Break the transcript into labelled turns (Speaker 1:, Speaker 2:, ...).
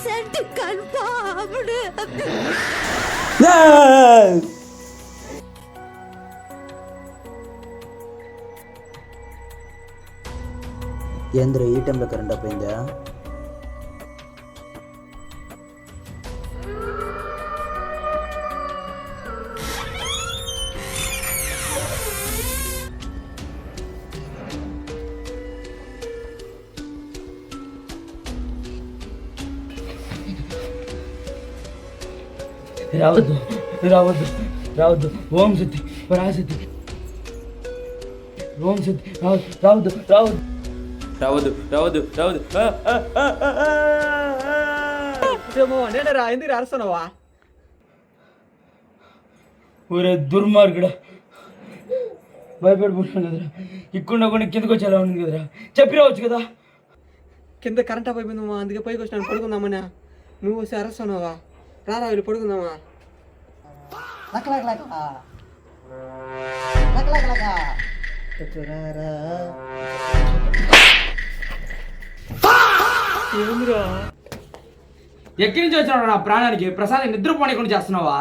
Speaker 1: 100% confirmed.
Speaker 2: ఏంద్ర ఈ టైంలో కరెంట్ అయిపోయిందా?
Speaker 3: రావద్దు రావద్దు రావద్దు. ఓం శక్తి పరాశక్తి. ఓం శక్తి రావద్దు రావద్దు రావద్దు రావద్దు రావద్దు.
Speaker 4: నేనరా ఎందుకు అరుస్తున్నావా?
Speaker 3: ఊరే దుర్మార్గుడా, భయపడిపోతున్నాను కదరా. ఇక్కడ కొన్ని కిందకు వచ్చేలా ఉంది కదరా, చెప్పి రావచ్చు కదా.
Speaker 4: కింద కరెంట్ అయిపోయిందమ్మా, అందుకే పైకి వచ్చినాను పడుకుందామన్నా. నువ్వు వస్తే అరుస్తున్నావా? రారా వీళ్ళు పడుకుందామా?
Speaker 3: ఎక్కడి నుంచి వచ్చినావు నా ప్రాణానికి? ప్రసాద్ నిద్రపోనీకుండా చేస్తున్నావా?